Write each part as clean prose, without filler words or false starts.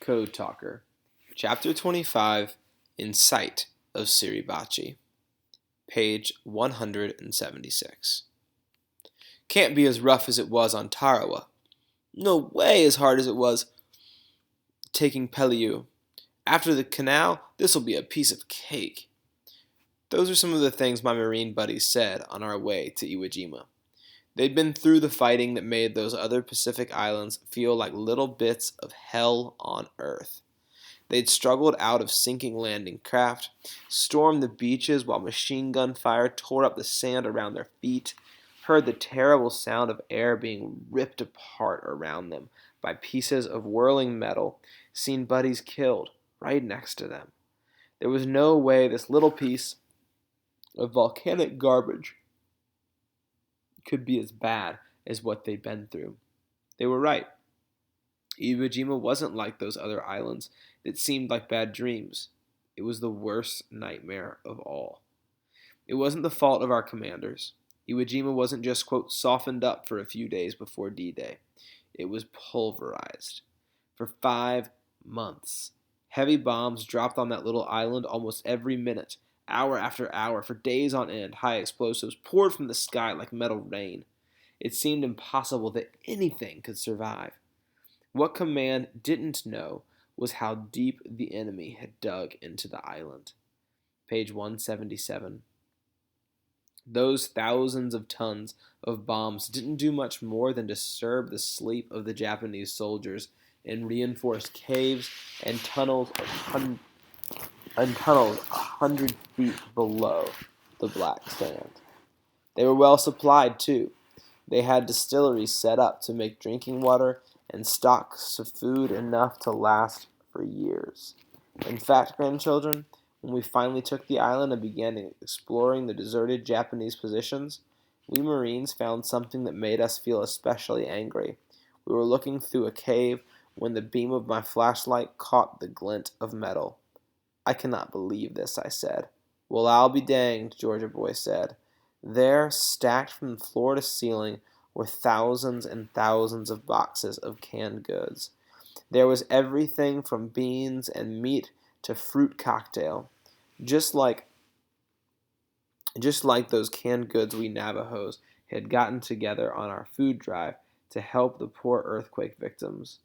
Code Talker, Chapter 25, In Sight of Suribachi, page 176. Can't be as rough as it was on Tarawa. No way as hard as it was taking Peleliu. After the canal, this'll be a piece of cake. Those are some of the things my Marine buddies said on our way to Iwo Jima. They'd been through the fighting that made those other Pacific islands feel like little bits of hell on earth. They'd struggled out of sinking landing craft, stormed the beaches while machine gun fire tore up the sand around their feet, heard the terrible sound of air being ripped apart around them by pieces of whirling metal, seen buddies killed right next to them. There was no way this little piece of volcanic garbage could be as bad as what they'd been through. They were right. Iwo Jima wasn't like those other islands that seemed like bad dreams. It was the worst nightmare of all. It wasn't the fault of our commanders. Iwo Jima wasn't just, quote, softened up for a few days before D-Day. It was pulverized. For 5 months, heavy bombs dropped on that little island almost every minute, hour after hour, for days on end. High explosives poured from the sky like metal rain. It seemed impossible that anything could survive. What command didn't know was how deep the enemy had dug into the island. Page 177. Those thousands of tons of bombs didn't do much more than disturb the sleep of the Japanese soldiers in reinforced caves and tunnels 100 feet below the black sand. They were well supplied, too. They had distilleries set up to make drinking water and stocks of food enough to last for years. In fact, grandchildren, when we finally took the island and began exploring the deserted Japanese positions, we Marines found something that made us feel especially angry. We were looking through a cave when the beam of my flashlight caught the glint of metal. "I cannot believe this," I said. "Well, I'll be danged," Georgia Boy said. There, stacked from floor to ceiling, were thousands and thousands of boxes of canned goods. There was everything from beans and meat to fruit cocktail, just like those canned goods we Navajos had gotten together on our food drive to help the poor earthquake victims.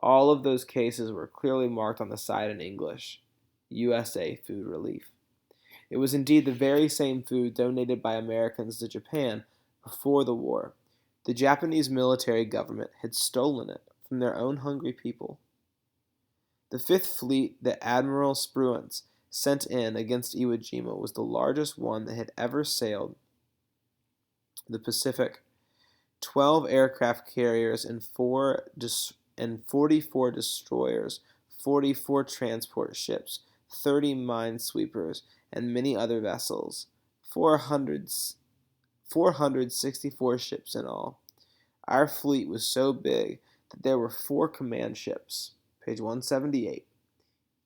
All of those cases were clearly marked on the side in English, USA Food Relief. It was indeed the very same food donated by Americans to Japan before the war. The Japanese military government had stolen it from their own hungry people. The Fifth Fleet that Admiral Spruance sent in against Iwo Jima was the largest one that had ever sailed the Pacific. 12 aircraft carriers and 44 destroyers, 44 transport ships, 30 minesweepers, and many other vessels. 464 ships in all. Our fleet was so big that there were 4 command ships, page 178,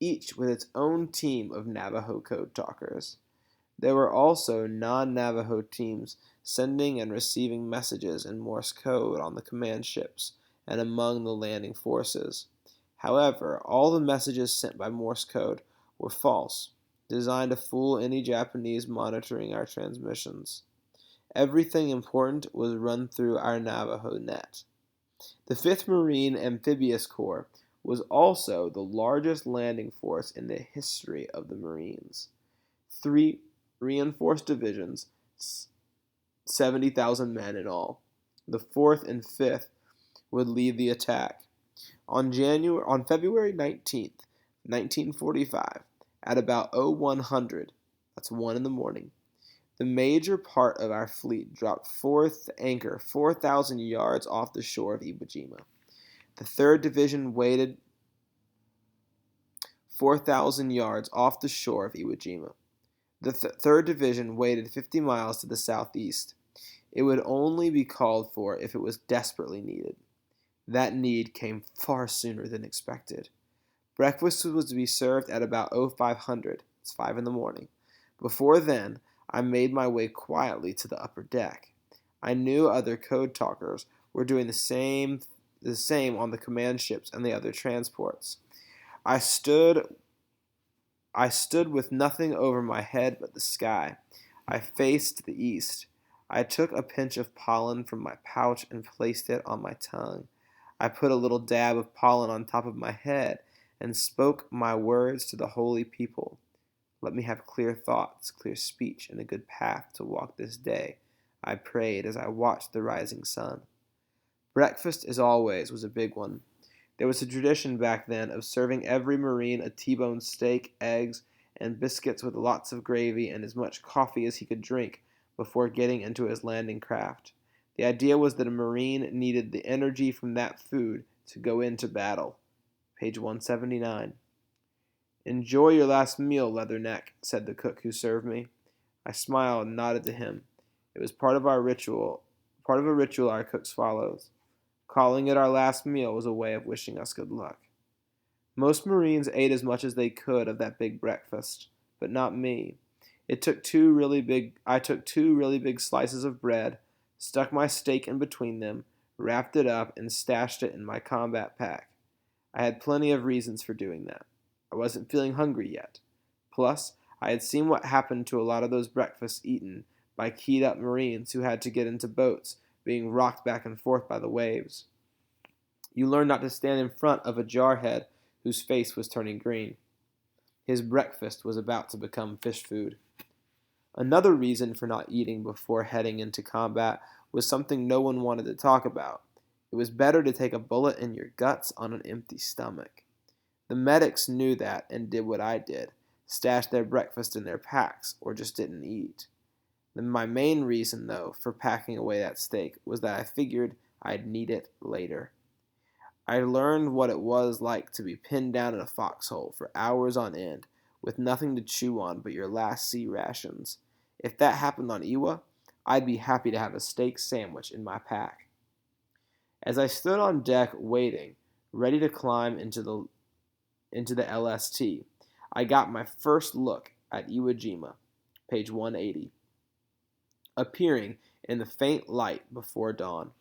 each with its own team of Navajo code talkers. There were also non-Navajo teams sending and receiving messages in Morse code on the command ships and among the landing forces. However, all the messages sent by Morse code were false, designed to fool any Japanese monitoring our transmissions. Everything important was run through our Navajo net. The 5th Marine Amphibious Corps was also the largest landing force in the history of the Marines. 3 reinforced divisions, 70,000 men in all. The 4th and 5th would lead the attack. On February 19th, 1945, at about 0100, that's 1 in the morning, the major part of our fleet dropped anchor 4,000 yards off the shore of Iwo Jima. The 3rd Division waited 4,000 yards off the shore of Iwo Jima. The 3rd Division waited 50 miles to the southeast. It would only be called for if it was desperately needed. That need came far sooner than expected. Breakfast was to be served at about 0500. It's 5 in the morning. Before then, I made my way quietly to the upper deck. I knew other code talkers were doing the same on the command ships and the other transports. I stood I stood with nothing over my head but the sky. I faced the east. I took a pinch of pollen from my pouch and placed it on my tongue. I put a little dab of pollen on top of my head and spoke my words to the holy people. Let me have clear thoughts, clear speech, and a good path to walk this day, I prayed as I watched the rising sun. Breakfast, as always, was a big one. There was a tradition back then of serving every Marine a T-bone steak, eggs, and biscuits with lots of gravy and as much coffee as he could drink before getting into his landing craft. The idea was that a Marine needed the energy from that food to go into battle. Page 179. Enjoy your last meal, Leatherneck, said the cook who served me. I smiled and nodded to him. It was part of a ritual our cooks follows. Calling it our last meal was a way of wishing us good luck. Most Marines ate as much as they could of that big breakfast, but not me. I took two really big slices of bread, stuck my steak in between them, wrapped it up, and stashed it in my combat pack. I had plenty of reasons for doing that. I wasn't feeling hungry yet. Plus, I had seen what happened to a lot of those breakfasts eaten by keyed up Marines who had to get into boats, being rocked back and forth by the waves. You learned not to stand in front of a jarhead whose face was turning green. His breakfast was about to become fish food. Another reason for not eating before heading into combat was something no one wanted to talk about. It was better to take a bullet in your guts on an empty stomach. The medics knew that and did what I did, stashed their breakfast in their packs or just didn't eat. My main reason, though, for packing away that steak was that I figured I'd need it later. I learned what it was like to be pinned down in a foxhole for hours on end with nothing to chew on but your last sea rations. If that happened on Iwo, I'd be happy to have a steak sandwich in my pack. As I stood on deck waiting, ready to climb into the LST, I got my first look at Iwo Jima, page 180, appearing in the faint light before dawn.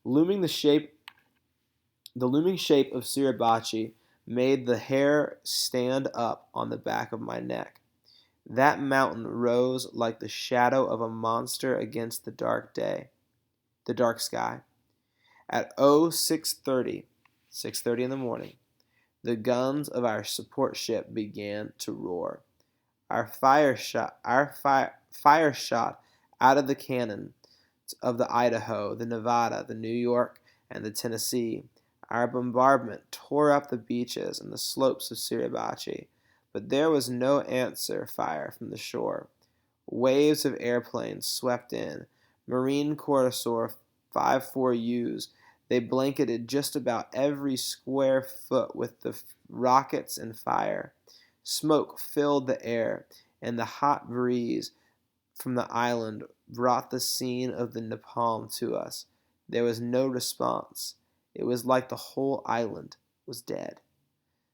Looming the shape The looming shape of Suribachi made the hair stand up on the back of my neck. That mountain rose like the shadow of a monster against the dark sky. At 6:30 in the morning, the guns of our support ship began to roar. Fire shot out of the cannons of the Idaho, the Nevada, the New York, and the Tennessee. Our bombardment tore up the beaches and the slopes of Suribachi, but there was no answer fire from the shore. Waves of airplanes swept in. Marine Corsair 54Us. They blanketed just about every square foot with the rockets and fire. Smoke filled the air, and the hot breeze from the island brought the scene of the napalm to us. There was no response. It was like the whole island was dead.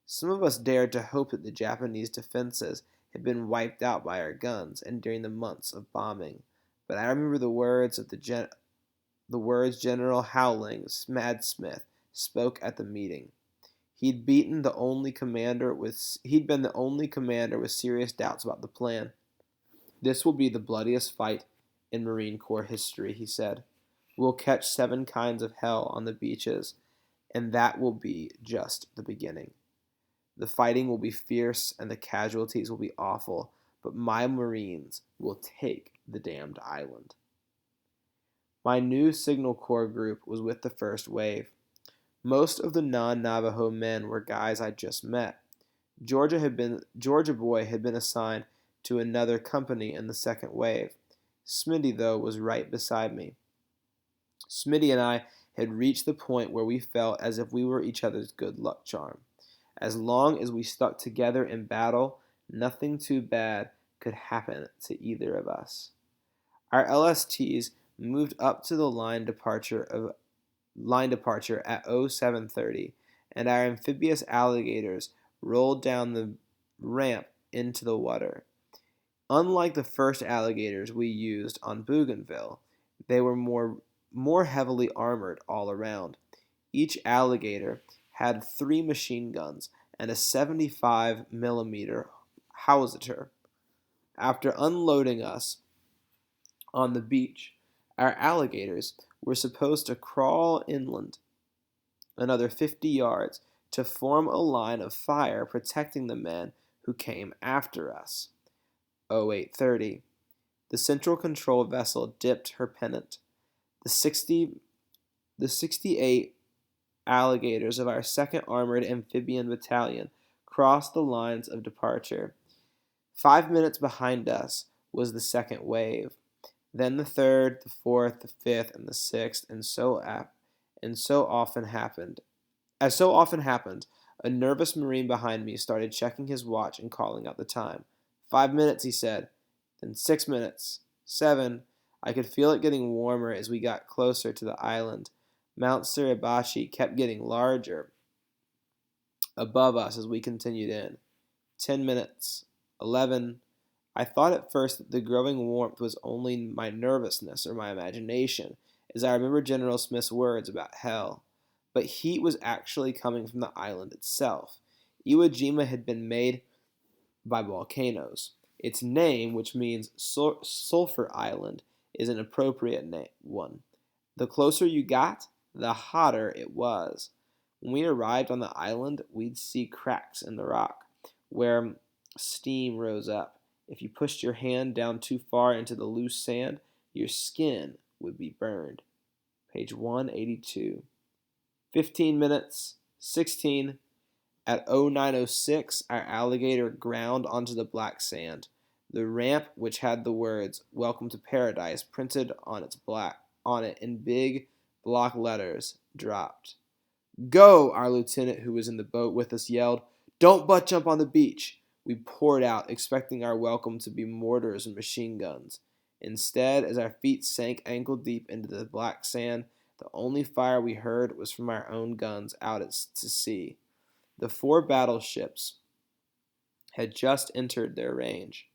Some of us dared to hope that the Japanese defenses had been wiped out by our guns and during the months of bombing, but I remember the words General Howling Smadsmith spoke at the meeting. He'd been the only commander with serious doubts about the plan. This will be the bloodiest fight in Marine Corps history, he said. We'll catch 7 kinds of hell on the beaches, and that will be just the beginning. The fighting will be fierce and the casualties will be awful, but my Marines will take the damned island. My new Signal Corps group was with the first wave. Most of the non-Navajo men were guys I'd just met. Georgia Boy had been assigned to another company in the second wave. Smitty, though, was right beside me. Smitty and I had reached the point where we felt as if we were each other's good luck charm. As long as we stuck together in battle, nothing too bad could happen to either of us. Our LSTs moved up to the line departure at 0730, and our amphibious alligators rolled down the ramp into the water. Unlike the first alligators we used on Bougainville, they were more heavily armored all around. Each alligator had 3 machine guns and a 75 millimeter howitzer. After unloading us on the beach, our alligators were supposed to crawl inland another 50 yards to form a line of fire protecting the men who came after us. 0830. The central control vessel dipped her pennant. The 68 alligators of our 2nd Armored Amphibian Battalion crossed the lines of departure. 5 minutes behind us was the second wave, then the third, the fourth, the fifth, and the sixth, and so often happened. As so often happened, a nervous Marine behind me started checking his watch and calling out the time. 5 minutes, he said. Then 6 minutes. 7. I could feel it getting warmer as we got closer to the island. Mount Suribachi kept getting larger above us as we continued in. 10 minutes. 11. I thought at first that the growing warmth was only my nervousness or my imagination, as I remember General Smith's words about hell. But heat was actually coming from the island itself. Iwo Jima had been made by volcanoes. Its name, which means Sulphur Island, is an appropriate one. The closer you got, the hotter it was. When we arrived on the island, we'd see cracks in the rock where steam rose up. If you pushed your hand down too far into the loose sand, your skin would be burned. Page 182. 15 minutes. 16. At 0906, our alligator ground onto the black sand. The ramp, which had the words "Welcome to Paradise" printed on it in big block letters, dropped. "Go!" our lieutenant, who was in the boat with us, yelled. "Don't butt jump on the beach." We poured out, expecting our welcome to be mortars and machine guns. Instead, as our feet sank ankle deep into the black sand, the only fire we heard was from our own guns out at sea. The 4 battleships had just entered their range.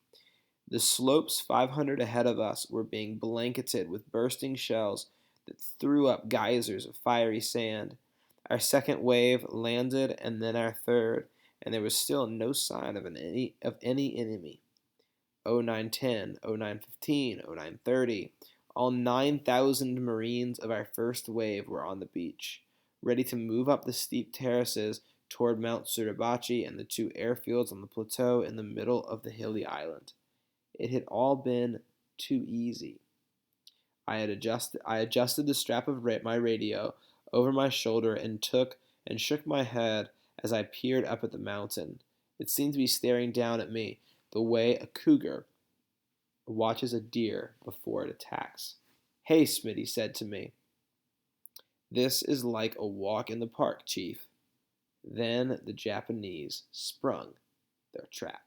The slopes 500 ahead of us were being blanketed with bursting shells that threw up geysers of fiery sand. Our second wave landed, and then our third, and there was still no sign of any enemy. 0910, 0915, 0930. All 9,000 Marines of our first wave were on the beach, ready to move up the steep terraces toward Mount Suribachi and the 2 airfields on the plateau in the middle of the hilly island. It had all been too easy. I adjusted the strap of my radio over my shoulder and shook my head as I peered up at the mountain. It seemed to be staring down at me the way a cougar watches a deer before it attacks. "Hey," Smitty said to me. "This is like a walk in the park, Chief." Then the Japanese sprung their trap.